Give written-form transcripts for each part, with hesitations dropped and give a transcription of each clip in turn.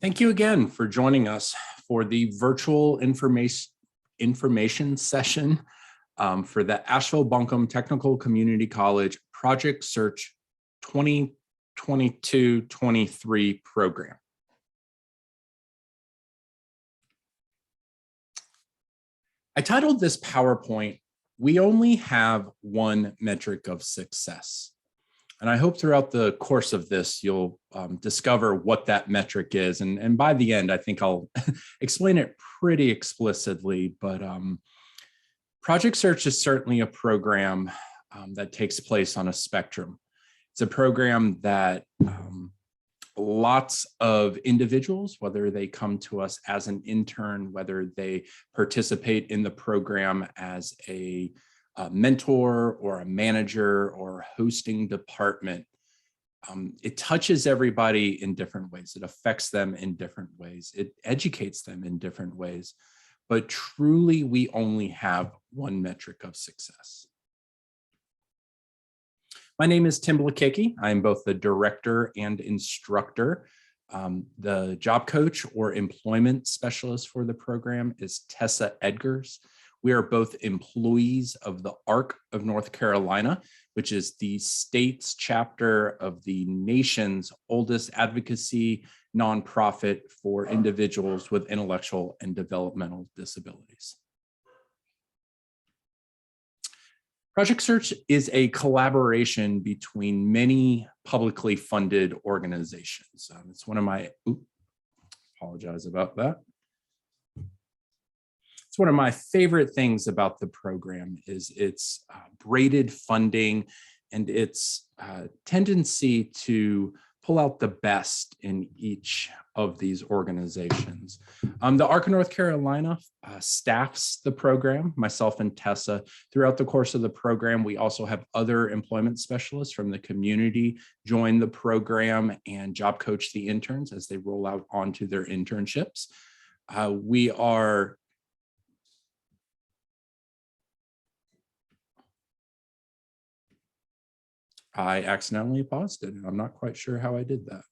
Thank you again for joining us for the virtual information session for the Asheville-Buncombe Technical Community College Project Search 2022-23 program. I titled this PowerPoint, "We Only Have One Metric of Success." And I hope throughout the course of this, you'll discover what that metric is. And by the end, I think I'll explain it pretty explicitly. But Project Search is certainly a program that takes place on a spectrum. It's a program that lots of individuals, whether they come to us as an intern, whether they participate in the program as a mentor or a manager or a hosting department, it touches everybody in different ways. It affects them in different ways. It educates them in different ways. But truly, we only have one metric of success. My name is Tim Blakicki. I am both the director and instructor. The job coach or employment specialist for the program is Tessa Edgars. We are both employees of the ARC of North Carolina, which is the state's chapter of the nation's oldest advocacy nonprofit for individuals with intellectual and developmental disabilities. Project Search is a collaboration between many publicly funded organizations. It's one of my, apologize about that. It's one of my favorite things about the program is its braided funding and its tendency to pull out the best in each of these organizations. The ARC of North Carolina staffs the program, myself and Tessa. Throughout the course of the program, we also have other employment specialists from the community join the program and job coach the interns as they roll out onto their internships. I accidentally paused it, and I'm not quite sure how I did that.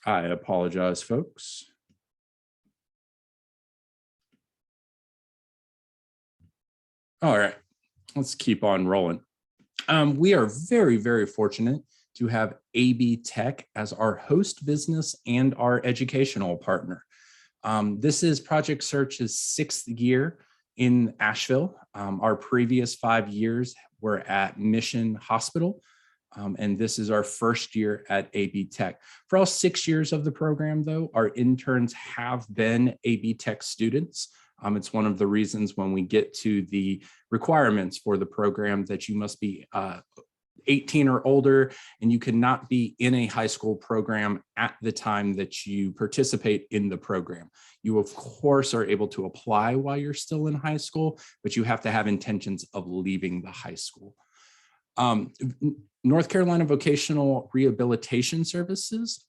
I apologize, folks. All right, let's keep on rolling. We are very, very fortunate to have AB Tech as our host business and our educational partner. This is Project Search's 6th year in Asheville. Our previous 5 years were at Mission Hospital, and this is our first year at AB Tech. For all 6 years of the program, though, our interns have been AB Tech students. It's one of the reasons when we get to the requirements for the program that you must be 18 or older, and you cannot be in a high school program at the time that you participate in the program. You, of course, are able to apply while you're still in high school, but you have to have intentions of leaving the high school. North Carolina Vocational Rehabilitation Services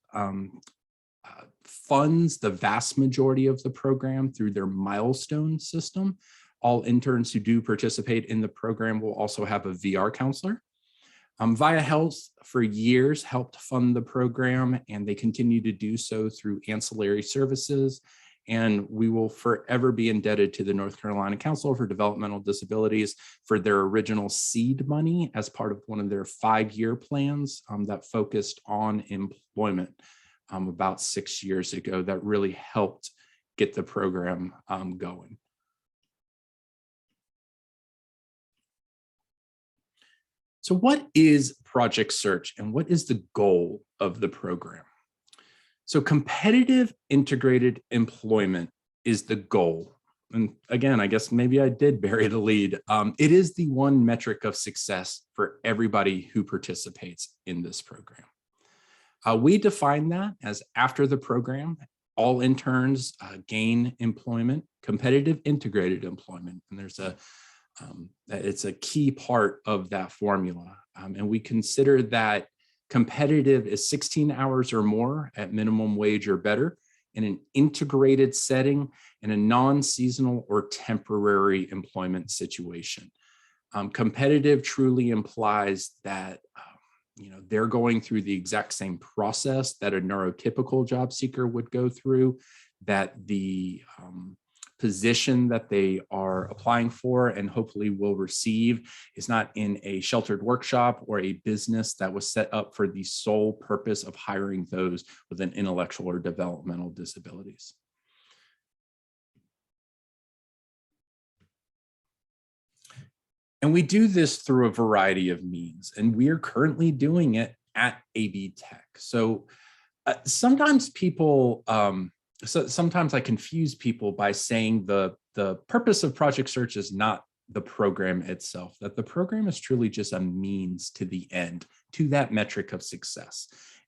funds the vast majority of the program through their milestone system. All interns who do participate in the program will also have a VR counselor. Via Health for years helped fund the program, and they continue to do so through ancillary services. And we will forever be indebted to the North Carolina Council for Developmental Disabilities for their original seed money as part of one of their 5-year plans that focused on employment about 6 years ago that really helped get the program going. So what is Project Search and what is the goal of the program? So competitive integrated employment is the goal. And again, I guess maybe I did bury the lead. It is the one metric of success for everybody who participates in this program. We define that as after the program, all interns gain employment, competitive integrated employment. And there's it's a key part of that formula. And we consider that competitive is 16 hours or more at minimum wage or better in an integrated setting in a non-seasonal or temporary employment situation. Competitive truly implies that they're going through the exact same process that a neurotypical job seeker would go through, that the position that they are applying for and hopefully will receive is not in a sheltered workshop or a business that was set up for the sole purpose of hiring those with an intellectual or developmental disabilities. And we do this through a variety of means, and we are currently doing it at AB Tech. So sometimes people, sometimes I confuse people by saying the purpose of Project Search is not the program itself, that the program is truly just a means to the end, to that metric of success.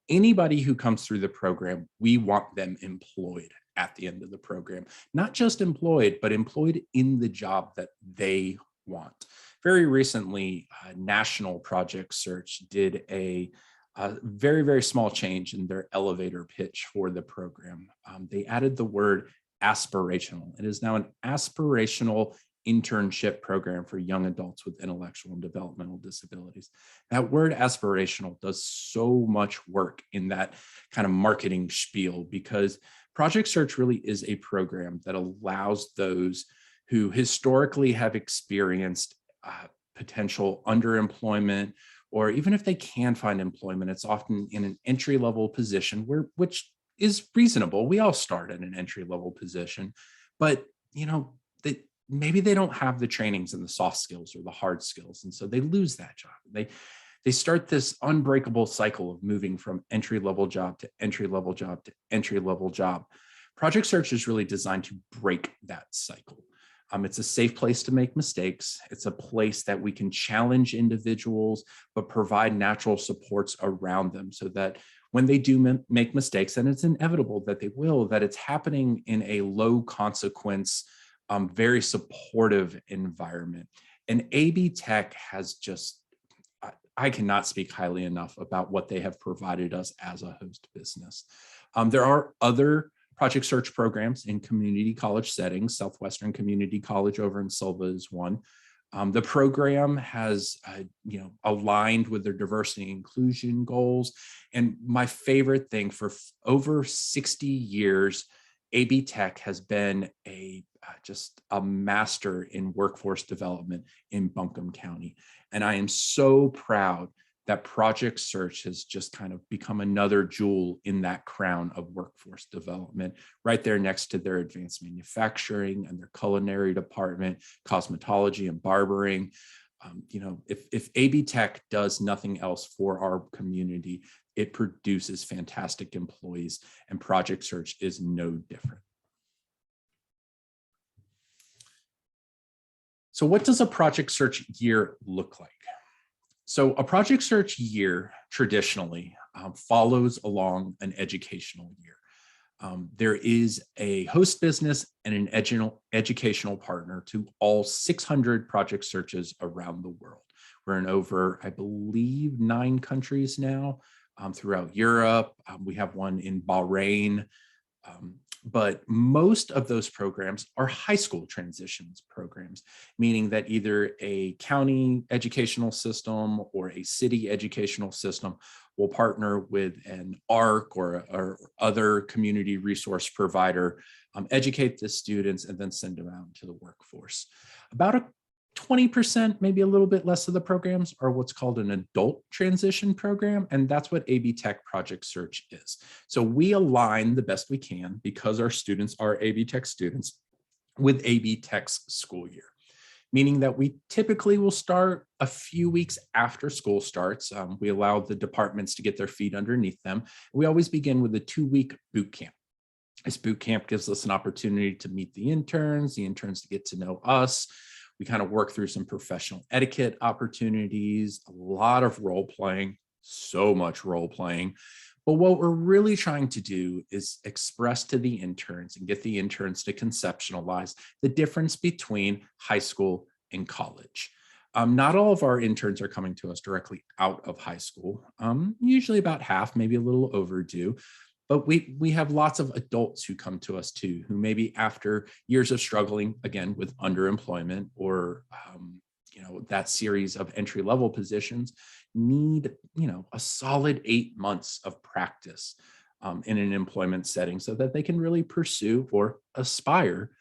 Anybody who comes through the program, we want them employed at the end of the program, not just employed, but employed in the job that they want. Very recently, National Project Search did a very, very small change in their elevator pitch for the program. They added the word aspirational. It is now an aspirational internship program for young adults with intellectual and developmental disabilities. That word aspirational does so much work in that kind of marketing spiel, because Project Search really is a program that allows those who historically have experienced potential underemployment, or even if they can find employment, it's often in an entry-level position which is reasonable. We all start in an entry-level position, but maybe they don't have the trainings and the soft skills or the hard skills, and so they lose that job. They start this unbreakable cycle of moving from entry-level job to entry-level job to entry-level job. Project Search is really designed to break that cycle. It's a safe place to make mistakes. It's a place that we can challenge individuals, but provide natural supports around them so that when they do make mistakes, and it's inevitable that they will, that it's happening in a low consequence, very supportive environment. And AB Tech has just, I cannot speak highly enough about what they have provided us as a host business. There are other Project Search programs in community college settings. Southwestern Community College over in Silva is one. The program has, aligned with their diversity and inclusion goals. And my favorite thing, for over 60 years, AB Tech has been just a master in workforce development in Buncombe County. And I am so proud that Project Search has just kind of become another jewel in that crown of workforce development, right there next to their advanced manufacturing and their culinary department, cosmetology and barbering. If AB Tech does nothing else for our community, it produces fantastic employees, and Project Search is no different. So what does a Project Search year look like? So a Project Search year traditionally follows along an educational year. There is a host business and an educational partner to all 600 Project Searches around the world. We're in over, I believe, 9 countries now throughout Europe. We have one in Bahrain. But most of those programs are high school transitions programs, meaning that either a county educational system or a city educational system will partner with an ARC or other community resource provider, educate the students, and then send them out into the workforce. About 20%, maybe a little bit less of the programs are what's called an adult transition program, and that's what AB Tech Project Search is. So we align the best we can, because our students are AB Tech students, with AB Tech's school year, meaning that we typically will start a few weeks after school starts. We allow the departments to get their feet underneath them. We always begin with a 2-week boot camp. This boot camp gives us an opportunity to meet the interns to get to know us. We kind of work through some professional etiquette opportunities, a lot of role playing, so much role playing. But what we're really trying to do is express to the interns and get the interns to conceptualize the difference between high school and college. Not all of our interns are coming to us directly out of high school, usually about half, maybe a little overdue. But we have lots of adults who come to us too, who maybe after years of struggling, again, with underemployment or that series of entry-level positions need, a solid 8 months of practice in an employment setting so that they can really pursue or aspire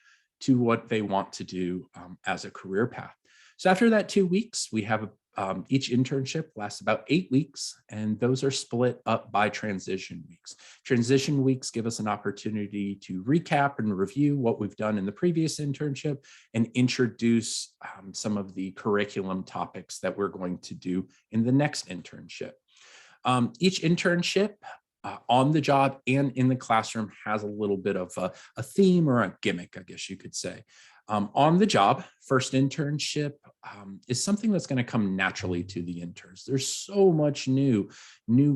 to what they want to do as a career path. So after that 2 weeks, we have each internship lasts about 8 weeks, and those are split up by transition weeks. Transition weeks give us an opportunity to recap and review what we've done in the previous internship and introduce some of the curriculum topics that we're going to do in the next internship. Each internship on the job and in the classroom has a little bit of a theme or a gimmick, I guess you could say. On the job, first internship is something that's going to come naturally to the interns. There's so much new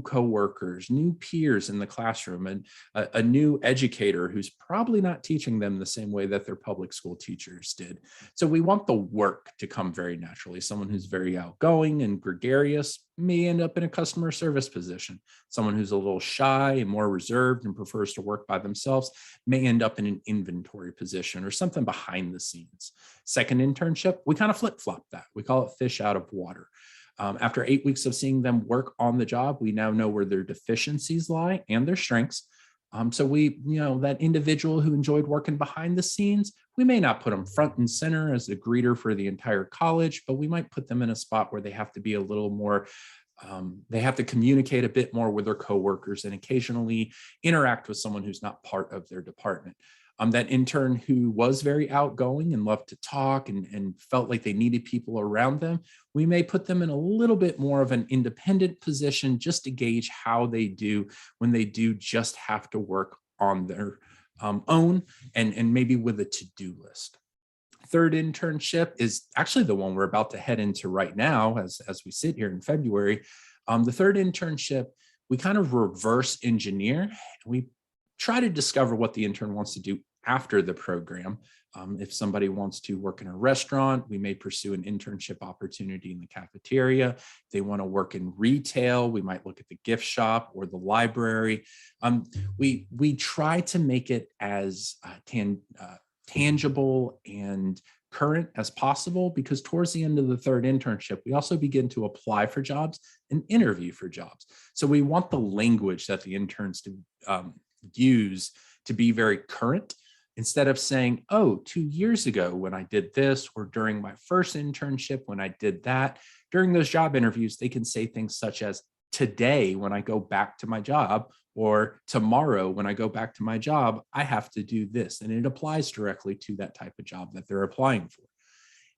coworkers, new peers in the classroom, and a new educator who's probably not teaching them the same way that their public school teachers did. So we want the work to come very naturally. Someone who's very outgoing and gregarious may end up in a customer service position. Someone who's a little shy and more reserved and prefers to work by themselves may end up in an inventory position or something behind the scenes. Second internship, we kind of flip-flop that. We call it fish out of water. After 8 weeks of seeing them work on the job, we now know where their deficiencies lie and their strengths. So we, that individual who enjoyed working behind the scenes, we may not put them front and center as a greeter for the entire college, but we might put them in a spot where they have to be a little more, they have to communicate a bit more with their coworkers and occasionally interact with someone who's not part of their department. That intern who was very outgoing and loved to talk and felt like they needed people around them, we may put them in a little bit more of an independent position just to gauge how they do when they do just have to work on their own and maybe with a to-do list. Third internship is actually the one we're about to head into right now as we sit here in February. The third internship, we kind of reverse engineer. We try to discover what the intern wants to do after the program. If somebody wants to work in a restaurant, we may pursue an internship opportunity in the cafeteria. If they want to work in retail, we might look at the gift shop or the library. We try to make it as tangible and current as possible, because towards the end of the third internship, we also begin to apply for jobs and interview for jobs. So we want the language that the interns to use to be very current, instead of saying, oh, 2 years ago when I did this, or during my first internship when I did that. During those job interviews, they can say things such as, today when I go back to my job, or tomorrow when I go back to my job, I have to do this. And it applies directly to that type of job that they're applying for.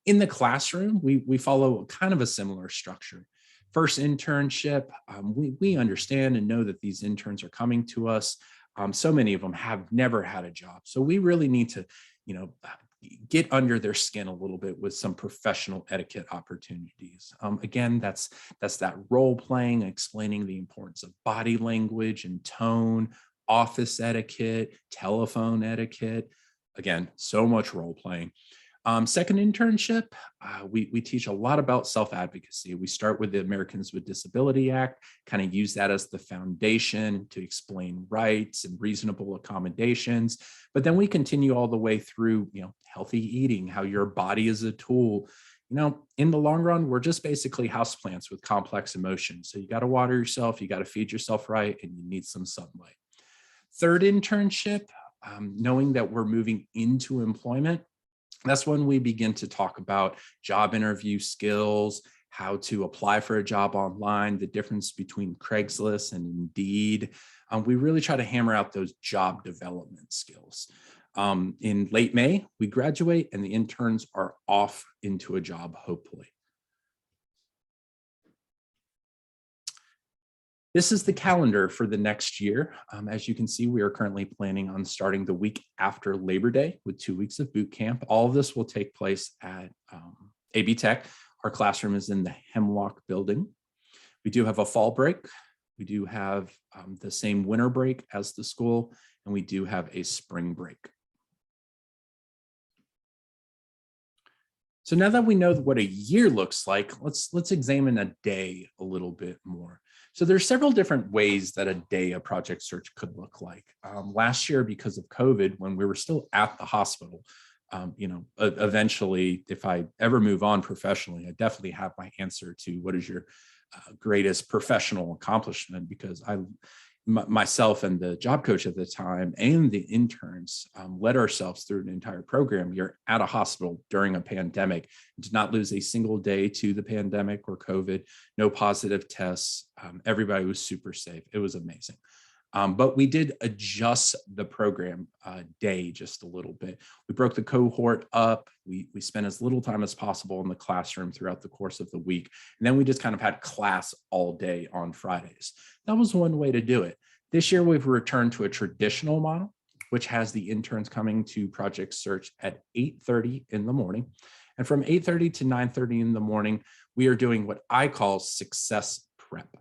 In the classroom, we follow kind of a similar structure. First internship, we understand and know that these interns are coming to us. So many of them have never had a job. So we really need to, get under their skin a little bit with some professional etiquette opportunities. Again, that's that role playing, explaining the importance of body language and tone, office etiquette, telephone etiquette. Again, so much role playing. Second internship, we teach a lot about self-advocacy. We start with the Americans with Disability Act, kind of use that as the foundation to explain rights and reasonable accommodations. But then we continue all the way through, healthy eating, how your body is a tool. In the long run, we're just basically houseplants with complex emotions. So you got to water yourself, you got to feed yourself right, and you need some sunlight. Third internship, knowing that we're moving into employment, that's when we begin to talk about job interview skills, how to apply for a job online, the difference between Craigslist and Indeed. We really try to hammer out those job development skills. In late May, we graduate and the interns are off into a job, hopefully. This is the calendar for the next year. As you can see, we are currently planning on starting the week after Labor Day with 2 weeks of boot camp. All of this will take place at AB Tech. Our classroom is in the Hemlock building. We do have a fall break. We do have the same winter break as the school, and we do have a spring break. So now that we know what a year looks like, let's examine a day a little bit more. So there's several different ways that a day of project search could look like. Last year, because of COVID, when we were still at the hospital, Eventually, if I ever move on professionally, I definitely have my answer to what is your greatest professional accomplishment, because myself and the job coach at the time and the interns led ourselves through an entire program. You're at a hospital during a pandemic, did not lose a single day to the pandemic or COVID, no positive tests. Everybody was super safe. It was amazing. But we did adjust the program day just a little bit. We broke the cohort up. We spent as little time as possible in the classroom throughout the course of the week. And then we just kind of had class all day on Fridays. That was one way to do it. This year, we've returned to a traditional model, which has the interns coming to Project Search at 8:30 in the morning. And from 8:30 to 9:30 in the morning, we are doing what I call success prep.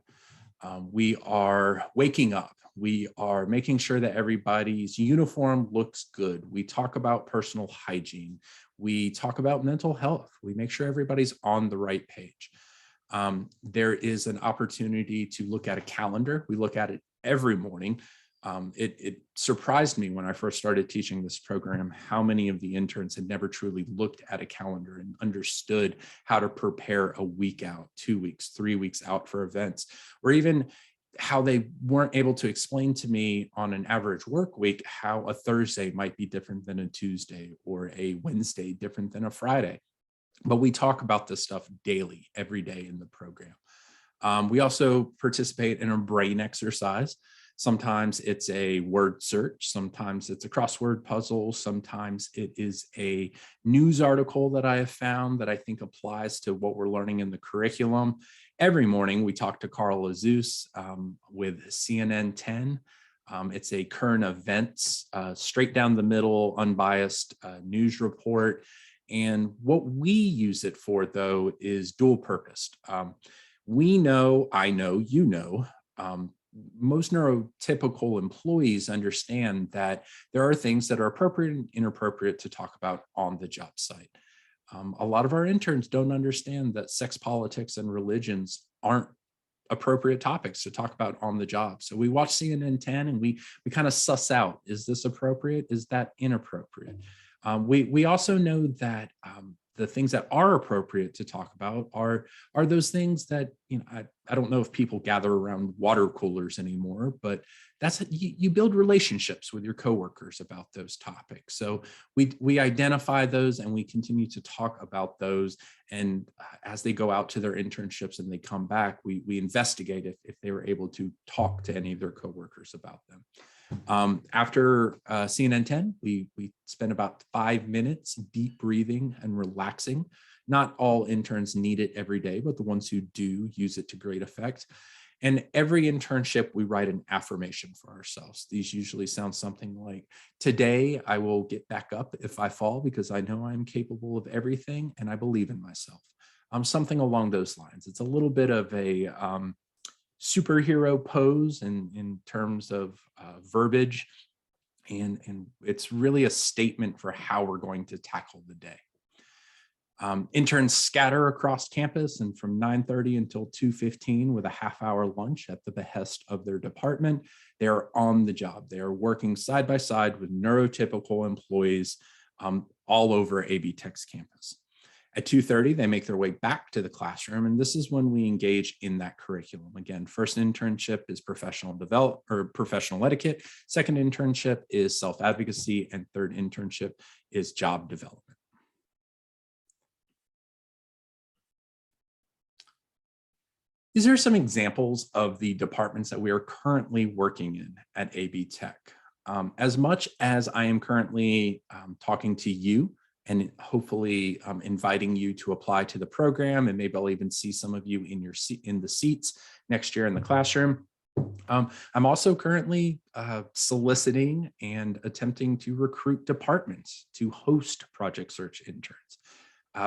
We are waking up. We are making sure that everybody's uniform looks good. We talk about personal hygiene. We talk about mental health. We make sure everybody's on the right page. There is an opportunity to look at a calendar. We look at it every morning. It surprised me when I first started teaching this program how many of the interns had never truly looked at a calendar and understood how to prepare a week out, 2 weeks, 3 weeks out for events, or even how they weren't able to explain to me on an average work week how a Thursday might be different than a Tuesday or a Wednesday different than a Friday. But we talk about this stuff daily, every day in the program. We also participate in a brain exercise. Sometimes it's a word search, sometimes it's a crossword puzzle, sometimes it is a news article that I have found that I think applies to what we're learning in the curriculum. Every morning we talk to Carl Azus with CNN 10. It's a current events, straight down the middle, unbiased news report. And what we use it for, though, is dual purposed. We know, I know, you know, most neurotypical employees understand that there are things that are appropriate and inappropriate to talk about on the job site. A lot of our interns don't understand that sex, politics, and religions aren't appropriate topics to talk about on the job. So we watch CNN 10 and we kind of suss out, is this appropriate? Is that inappropriate? We also know that the things that are appropriate to talk about are those things that, I don't know if people gather around water coolers anymore, but that's you build relationships with your coworkers about those topics. So we identify those and we continue to talk about those. And as they go out to their internships and they come back, we investigate if they were able to talk to any of their coworkers about them. After CNN 10, we spend about 5 minutes deep breathing and relaxing. Not all interns need it every day, but the ones who do use it to great effect. And every internship, we write an affirmation for ourselves. These usually sound something like, today I will get back up if I fall because I know I'm capable of everything and I believe in myself. Something along those lines. It's a little bit of a superhero pose in terms of verbiage, and it's really a statement for how we're going to tackle the day. Interns scatter across campus, and from 9:30 until 2:15 with a half-hour lunch at the behest of their department, they are on the job. They are working side by side with neurotypical employees all over AB Tech's campus. At 2:30, they make their way back to the classroom, and this is when we engage in that curriculum. Again, first internship is professional etiquette. Second internship is self-advocacy, and third internship is job development. These are some examples of the departments that we are currently working in at AB Tech. As much as I am currently talking to you and hopefully inviting you to apply to the program, and maybe I'll even see some of you in the seats next year in the classroom. I'm also currently soliciting and attempting to recruit departments to host Project Search interns.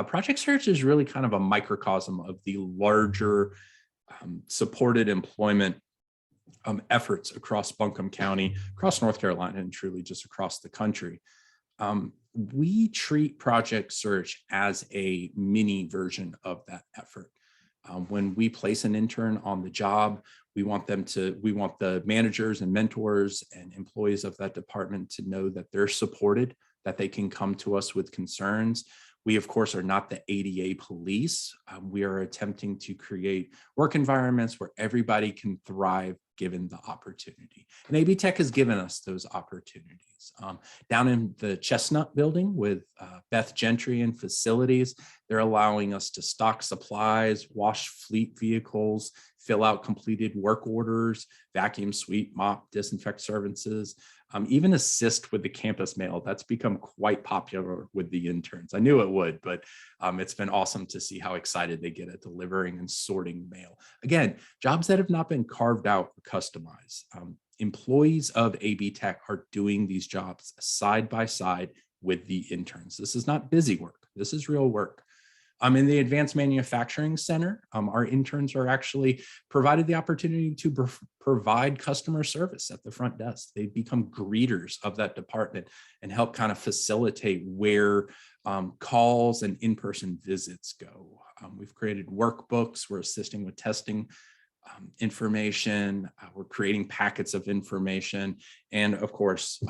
Project Search is really kind of a microcosm of the larger supported employment efforts across Buncombe County, across North Carolina, and truly just across the country. We treat Project Search as a mini version of that effort. When we place an intern on the job, we want the managers and mentors and employees of that department to know that they're supported, that they can come to us with concerns. We, of course, are not the ADA police. We are attempting to create work environments where everybody can thrive given the opportunity. And AB Tech has given us those opportunities. Down in the Chestnut building with Beth Gentry and facilities, they're allowing us to stock supplies, wash fleet vehicles, fill out completed work orders, vacuum, sweep, mop, disinfect services, even assist with the campus mail. That's become quite popular with the interns. I knew it would, but it's been awesome to see how excited they get at delivering and sorting mail. Again, jobs that have not been carved out or customized. Employees of AB Tech are doing these jobs side by side with the interns. This is not busy work. This is real work. In the Advanced Manufacturing Center, our interns are actually provided the opportunity to provide customer service at the front desk. They become greeters of that department and help kind of facilitate where calls and in-person visits go. We've created workbooks. We're assisting with testing information. We're creating packets of information. And of course,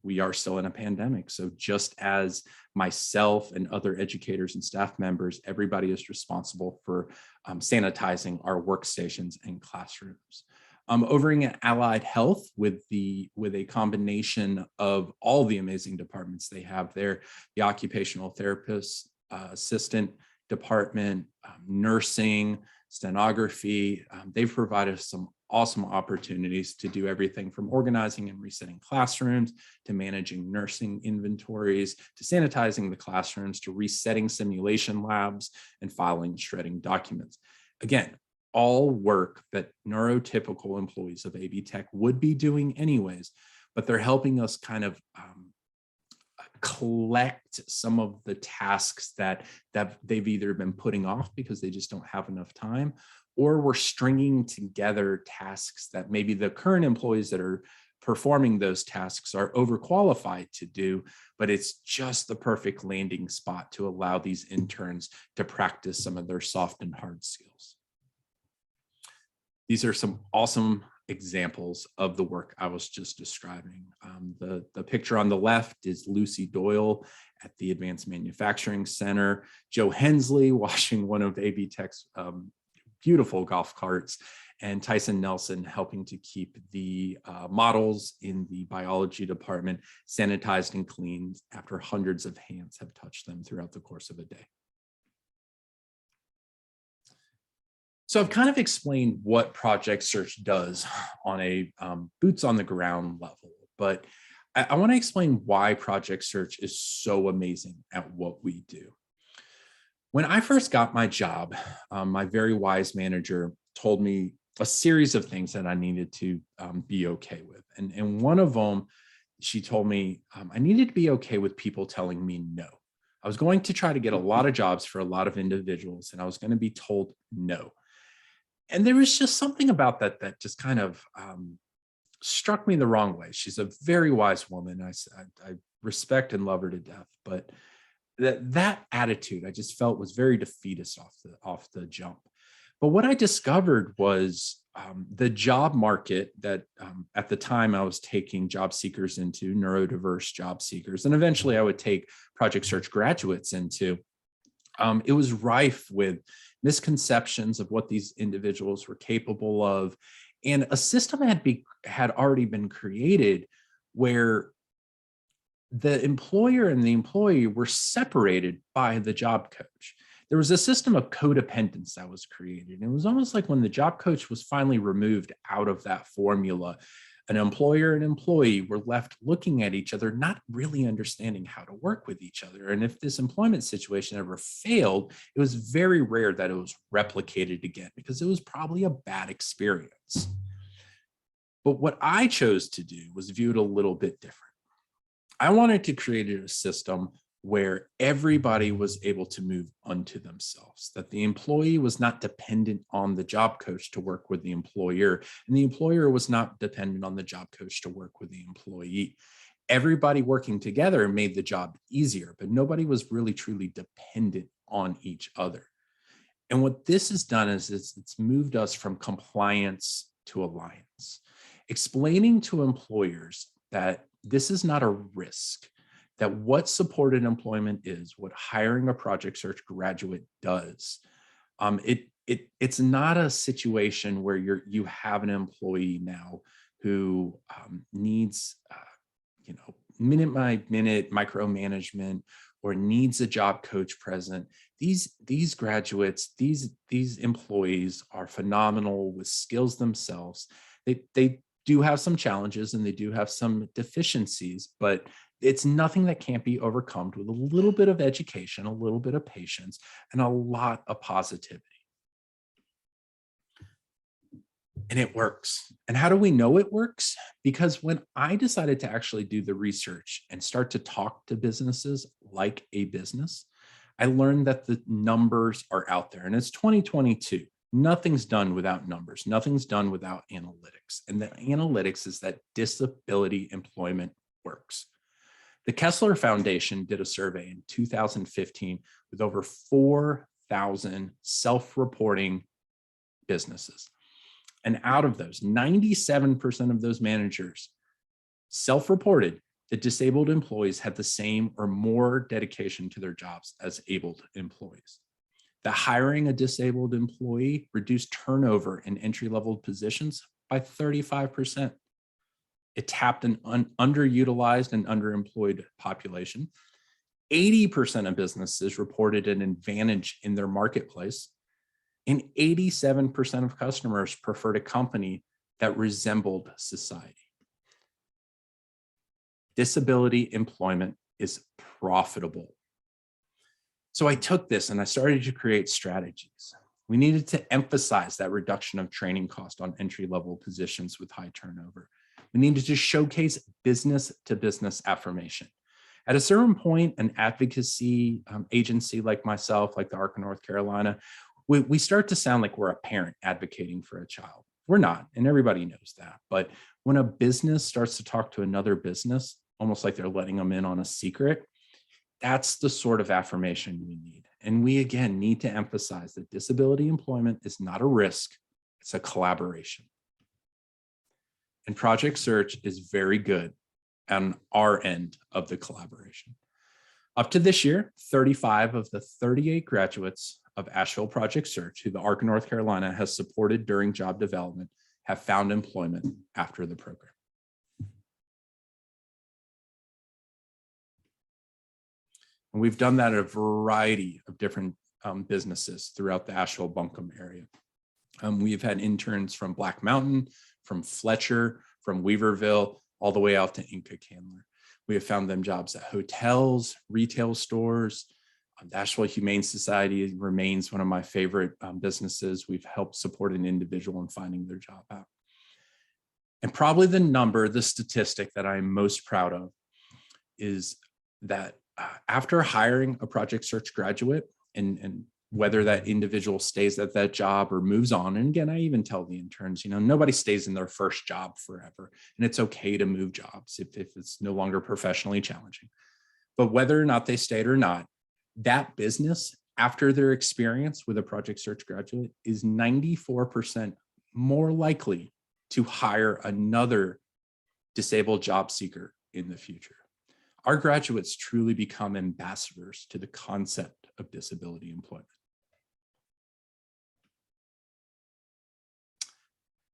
we are still in a pandemic. So just as myself and other educators and staff members, everybody is responsible for sanitizing our workstations and classrooms. Over in Allied Health with a combination of all the amazing departments they have there, the occupational therapist, assistant department, nursing, stenography, they've provided us some awesome opportunities to do everything from organizing and resetting classrooms, to managing nursing inventories, to sanitizing the classrooms, to resetting simulation labs, and filing and shredding documents. Again, all work that neurotypical employees of AB Tech would be doing anyways, but they're helping us kind of collect some of the tasks that they've either been putting off because they just don't have enough time, or we're stringing together tasks that maybe the current employees that are performing those tasks are overqualified to do, but it's just the perfect landing spot to allow these interns to practice some of their soft and hard skills. These are some awesome examples of the work I was just describing. The picture on the left is Lucy Doyle at the Advanced Manufacturing Center, Joe Hensley washing one of AB Tech's beautiful golf carts, and Tyson Nelson helping to keep the models in the biology department sanitized and cleaned after hundreds of hands have touched them throughout the course of a day. So I've kind of explained what Project Search does on a boots on the ground level, but I want to explain why Project Search is so amazing at what we do. When I first got my job, my very wise manager told me a series of things that I needed to be okay with. And one of them, she told me I needed to be okay with people telling me no. I was going to try to get a lot of jobs for a lot of individuals, and I was going to be told no. And there was just something about that that just kind of struck me the wrong way. She's a very wise woman. I respect and love her to death, but that attitude I just felt was very defeatist off the jump. But what I discovered was the job market that at the time I was taking job seekers into, neurodiverse job seekers, and eventually I would take Project Search graduates into. It was rife with misconceptions of what these individuals were capable of, and a system had already been created where the employer and the employee were separated by the job coach. There was a system of codependence that was created. And it was almost like when the job coach was finally removed out of that formula, an employer and employee were left looking at each other, not really understanding how to work with each other. And if this employment situation ever failed, it was very rare that it was replicated again because it was probably a bad experience. But what I chose to do was view it a little bit different. I wanted to create a system where everybody was able to move unto themselves, that the employee was not dependent on the job coach to work with the employer, and the employer was not dependent on the job coach to work with the employee. Everybody working together made the job easier, but nobody was really truly dependent on each other. And what this has done is it's moved us from compliance to alliance, explaining to employers that this is not a risk, that what supported employment is, what hiring a project search graduate does. It's not a situation where you have an employee now who needs minute by minute micromanagement or needs a job coach present. These graduates, these employees are phenomenal with skills themselves. They do have some challenges and they do have some deficiencies, but it's nothing that can't be overcome with a little bit of education, a little bit of patience, and a lot of positivity. And it works. And how do we know it works? Because when I decided to actually do the research and start to talk to businesses like a business, I learned that the numbers are out there. And it's 2022. Nothing's done without numbers. Nothing's done without analytics. And the analytics is that disability employment works. The Kessler Foundation did a survey in 2015 with over 4,000 self-reporting businesses. And out of those, 97% of those managers self-reported that disabled employees had the same or more dedication to their jobs as abled employees. The hiring a disabled employee reduced turnover in entry-level positions by 35%. It tapped an underutilized and underemployed population. 80% of businesses reported an advantage in their marketplace, and 87% of customers preferred a company that resembled society. Disability employment is profitable. So I took this and I started to create strategies. We needed to emphasize that reduction of training cost on entry-level positions with high turnover. We needed to showcase business-to-business affirmation. At a certain point, an advocacy agency like myself, like the ARC of North Carolina, we start to sound like we're a parent advocating for a child. We're not, and everybody knows that. But when a business starts to talk to another business, almost like they're letting them in on a secret, that's the sort of affirmation we need. And we, again, need to emphasize that disability employment is not a risk, it's a collaboration. And Project Search is very good on our end of the collaboration. Up to this year, 35 of the 38 graduates of Asheville Project Search, who the ARC of North Carolina has supported during job development, have found employment after the program. And we've done that at a variety of different businesses throughout the Asheville-Buncombe area. We've had interns from Black Mountain, from Fletcher, from Weaverville, all the way out to Inca Candler. We have found them jobs at hotels, retail stores. The Asheville Humane Society remains one of my favorite businesses. We've helped support an individual in finding their job out. And probably the statistic that I'm most proud of is that after hiring a Project Search graduate, and whether that individual stays at that job or moves on. And again, I even tell the interns, nobody stays in their first job forever, and it's okay to move jobs if it's no longer professionally challenging. But whether or not they stayed or not, that business, after their experience with a Project Search graduate, is 94% more likely to hire another disabled job seeker in the future. Our graduates truly become ambassadors to the concept of disability employment.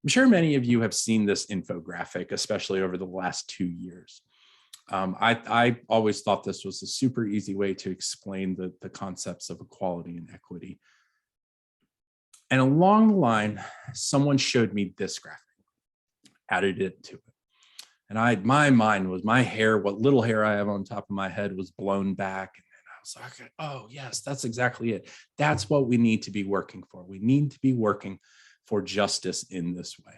I'm sure many of you have seen this infographic, especially over the last 2 years. I always thought this was a super easy way to explain the concepts of equality and equity. And along the line, someone showed me this graphic, added it to it. And my hair, what little hair I have on top of my head was blown back. And I was like, oh yes, that's exactly it. That's what we need to be working for. We need to be working for justice in this way.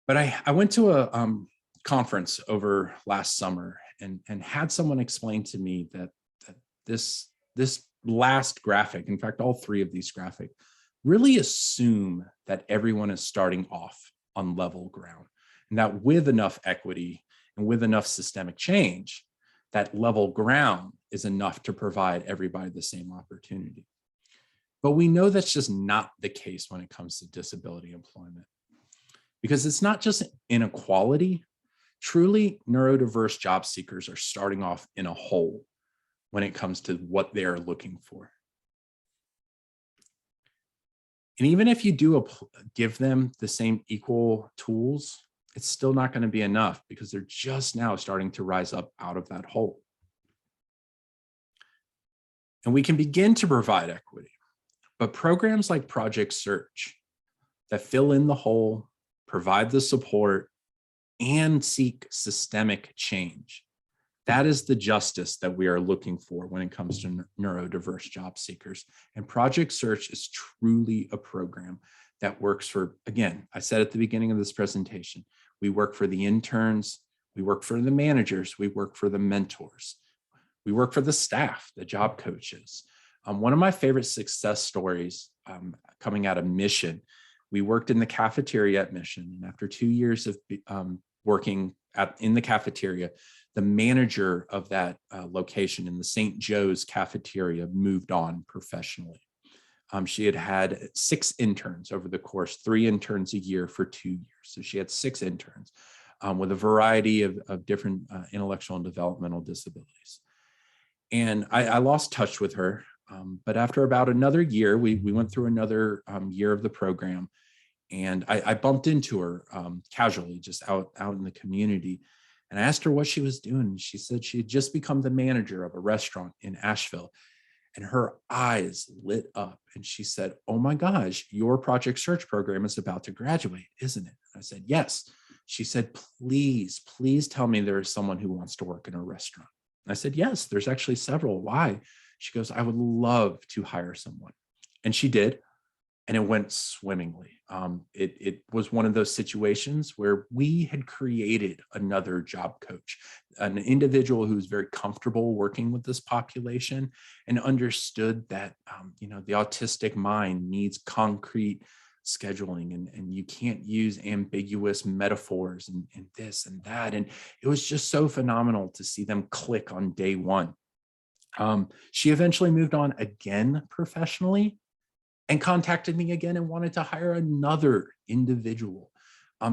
But I went to a conference over last summer and had someone explain to me that this last graphic, in fact, all three of these graphics, really assume that everyone is starting off on level ground, and that with enough equity and with enough systemic change, that level ground is enough to provide everybody the same opportunity. But we know that's just not the case when it comes to disability employment, because it's not just inequality. truly neurodiverse job seekers are starting off in a hole when it comes to what they're looking for. And even if you do give them the same equal tools, it's still not going to be enough because they're just now starting to rise up out of that hole. And we can begin to provide equity, but programs like Project Search that fill in the hole, provide the support, and seek systemic change. That is the justice that we are looking for when it comes to neurodiverse job seekers. And Project Search is truly a program that works for, again, I said at the beginning of this presentation, we work for the interns, we work for the managers, we work for the mentors, we work for the staff, the job coaches. One of my favorite success stories coming out of Mission, we worked in the cafeteria at Mission, and after 2 years of working in the cafeteria, the manager of that location in the St. Joe's cafeteria moved on professionally. She had had 6 interns over the course, 3 interns a year for 2 years. So she had 6 interns with a variety of different intellectual and developmental disabilities. And I lost touch with her. But after about another year, we went through another year of the program. And I bumped into her casually, just out in the community. And I asked her what she was doing. She said she had just become the manager of a restaurant in Asheville. And her eyes lit up. And she said, "Oh my gosh, your Project Search program is about to graduate, isn't it?" I said, "Yes." She said, please tell me there is someone who wants to work in a restaurant." And I said, "Yes, there's actually several. Why?" She goes, "I would love to hire someone." And she did. And it went swimmingly. It was one of those situations where we had created another job coach, an individual who's very comfortable working with this population and understood that the autistic mind needs concrete scheduling, and you can't use ambiguous metaphors and this and that. And it was just so phenomenal to see them click on day one. She eventually moved on again professionally and contacted me again and wanted to hire another individual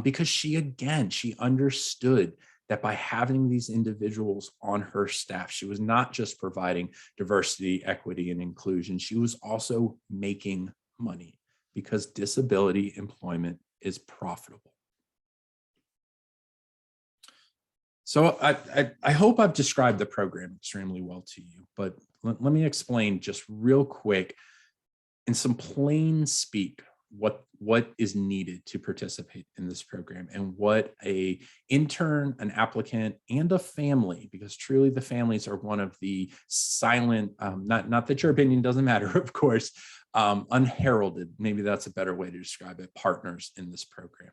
because she understood that by having these individuals on her staff, she was not just providing diversity, equity, and inclusion, she was also making money because disability employment is profitable. So I hope I've described the program extremely well to you, but let me explain just real quick in some plain speak what is needed to participate in this program and what a intern, an applicant, and a family, because truly the families are one of the silent, not that your opinion doesn't matter, of course, unheralded, maybe that's a better way to describe it, partners in this program.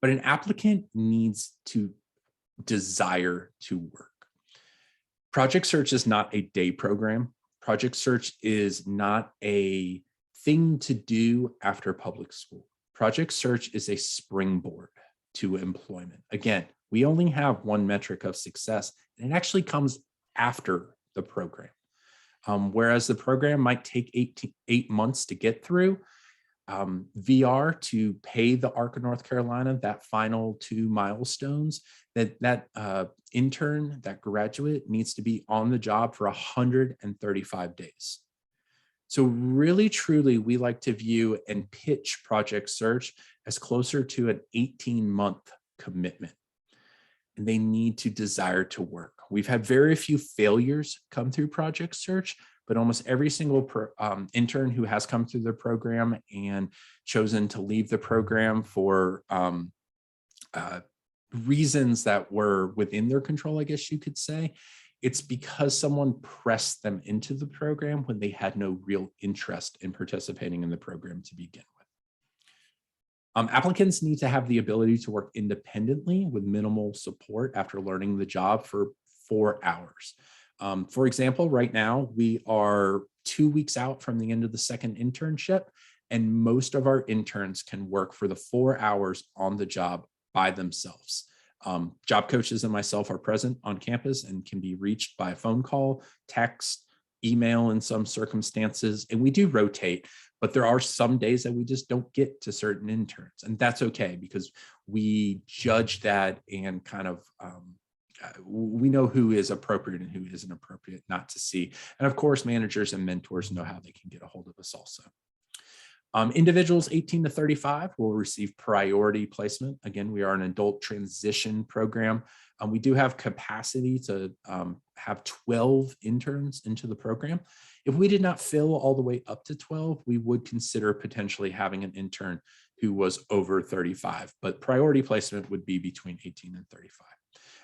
But an applicant needs to desire to work. Project Search is not a day program. Project Search is not a thing to do after public school. Project Search is a springboard to employment. Again, we only have one metric of success, and it actually comes after the program. Whereas the program might take 8 months to get through, VR to pay the ARC of North Carolina, that final 2 milestones, that intern, that graduate needs to be on the job for 135 days. So really, truly, we like to view and pitch Project Search as closer to an 18-month commitment. And they need to desire to work. We've had very few failures come through Project Search, but almost every single intern who has come through the program and chosen to leave the program for reasons that were within their control, I guess you could say, it's because someone pressed them into the program when they had no real interest in participating in the program to begin with. Applicants need to have the ability to work independently with minimal support after learning the job for 4 hours. For example, right now, we are 2 weeks out from the end of the second internship, and most of our interns can work for the 4 hours on the job by themselves. Job coaches and myself are present on campus and can be reached by phone call, text, email in some circumstances, and we do rotate, but there are some days that we just don't get to certain interns, and that's okay because we judge that and kind of we know who is appropriate and who isn't appropriate not to see. And of course, managers and mentors know how they can get a hold of us also. Individuals 18 to 35 will receive priority placement. Again, we are an adult transition program. We do have capacity to have 12 interns into the program. If we did not fill all the way up to 12, we would consider potentially having an intern who was over 35, but priority placement would be between 18 and 35.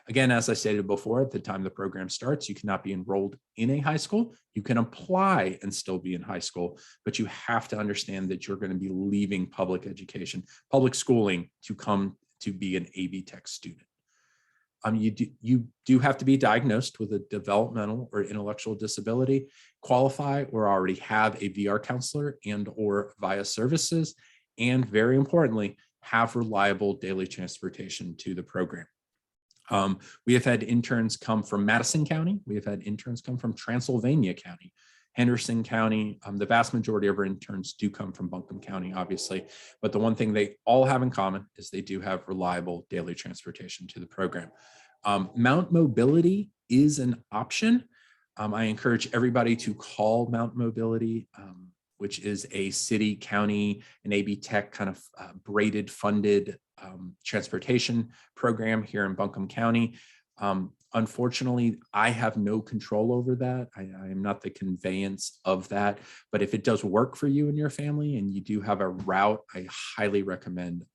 Again, as I stated before, at the time the program starts, you cannot be enrolled in a high school. You can apply and still be in high school, but you have to understand that you're going to be leaving public education, public schooling to come to be an AB Tech student. You do have to be diagnosed with a developmental or intellectual disability, qualify or already have a VR counselor and or VIA services, and very importantly, have reliable daily transportation to the program. We have had interns come from Madison County. We have had interns come from Transylvania County, Henderson County. The vast majority of our interns do come from Buncombe County, obviously. But the one thing they all have in common is they do have reliable daily transportation to the program. Mount Mobility is an option. I encourage everybody to call Mount Mobility, which is a city, county, and AB Tech kind of braided funded transportation program here in Buncombe County. Unfortunately, I have no control over that. I am not the conveyance of that, but if it does work for you and your family and you do have a route, I highly recommend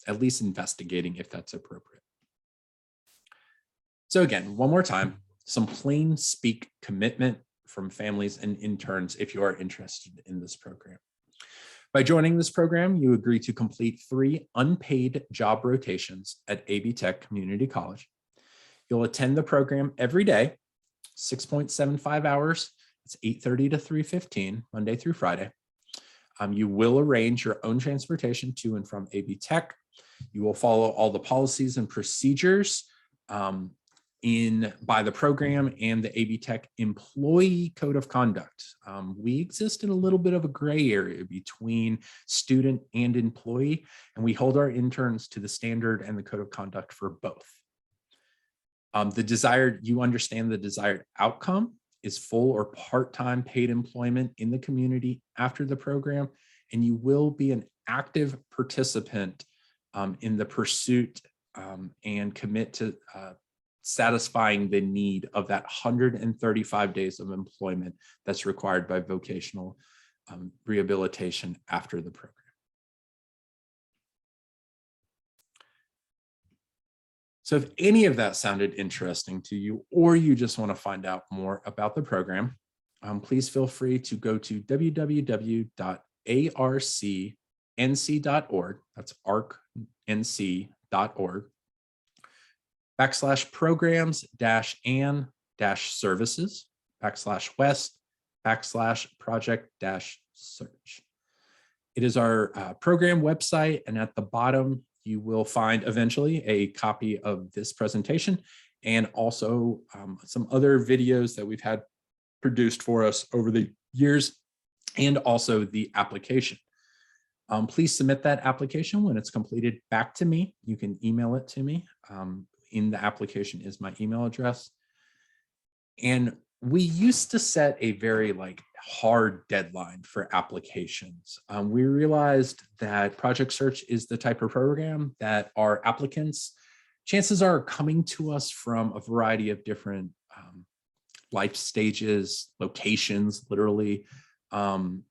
at least investigating if that's appropriate. So again, one more time, some plain speak commitment from families and interns if you are interested in this program. By joining this program, you agree to complete 3 unpaid job rotations at AB Tech Community College. You'll attend the program every day, 6.75 hours. It's 8:30 to 3:15, Monday through Friday. You will arrange your own transportation to and from AB Tech. You will follow all the policies and procedures by the program and the AB Tech Employee Code of Conduct. We exist in a little bit of a gray area between student and employee, and we hold our interns to the standard and the code of conduct for both. You understand the desired outcome is full or part-time paid employment in the community after the program, and you will be an active participant in the pursuit and commit to satisfying the need of that 135 days of employment that's required by vocational rehabilitation after the program. So if any of that sounded interesting to you, or you just want to find out more about the program, please feel free to go to www.arcnc.org. That's arcnc.org. /programs-and-services /west/project-search. It is our program website, and at the bottom, you will find eventually a copy of this presentation and also some other videos that we've had produced for us over the years, and also the application. Please submit that application when it's completed back to me. You can email it to me. In the application is my email address. And we used to set a very hard deadline for applications. We realized that Project Search is the type of program that our applicants, chances are coming to us from a variety of different life stages, locations, literally, and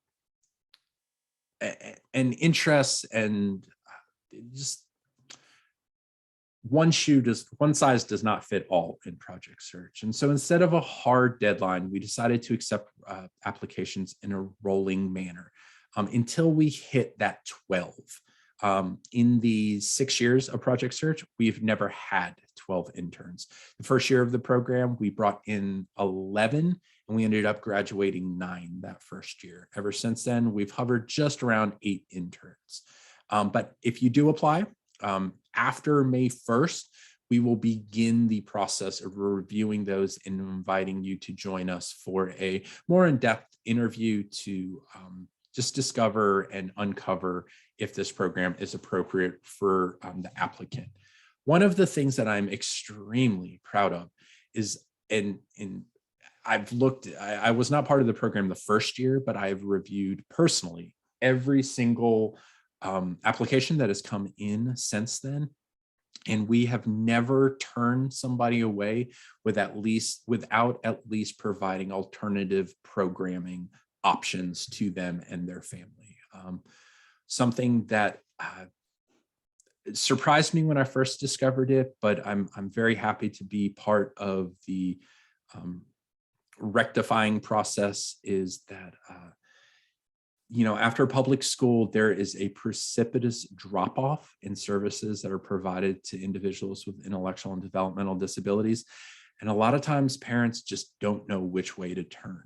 interests, and just one size does not fit all in Project Search. And so instead of a hard deadline, we decided to accept applications in a rolling manner until we hit that 12. In the 6 years of Project Search, we've never had 12 interns. The first year of the program, we brought in 11, and we ended up graduating 9 that first year. Ever since then, we've hovered just around 8 interns. But if you do apply, after May 1st, we will begin the process of reviewing those and inviting you to join us for a more in-depth interview to just discover and uncover if this program is appropriate for the applicant. One of the things that I'm extremely proud of is, and I was not part of the program the first year, but I've reviewed personally every single application that has come in since then. And we have never turned somebody away without at least providing alternative programming options to them and their family. Something that it surprised me when I first discovered it, but I'm very happy to be part of the rectifying process. Is that after public school, there is a precipitous drop-off in services that are provided to individuals with intellectual and developmental disabilities. And a lot of times parents just don't know which way to turn.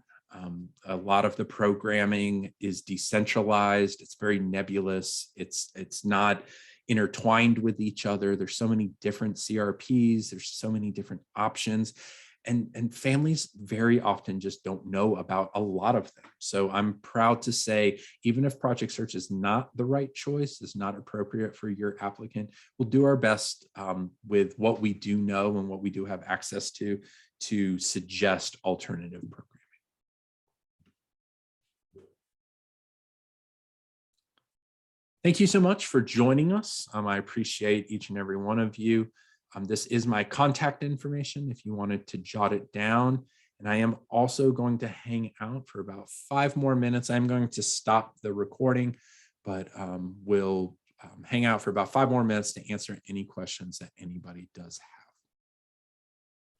A lot of the programming is decentralized. It's very nebulous. It's not intertwined with each other. There's so many different CRPs. There's so many different options. And families very often just don't know about a lot of them. So I'm proud to say, even if Project Search is not the right choice, is not appropriate for your applicant, we'll do our best with what we do know and what we do have access to suggest alternative programming. Thank you so much for joining us. I appreciate each and every one of you. This is my contact information if you wanted to jot it down. And I am also going to hang out for about 5 more minutes. I'm going to stop the recording, but we'll hang out for about 5 more minutes to answer any questions that anybody does have.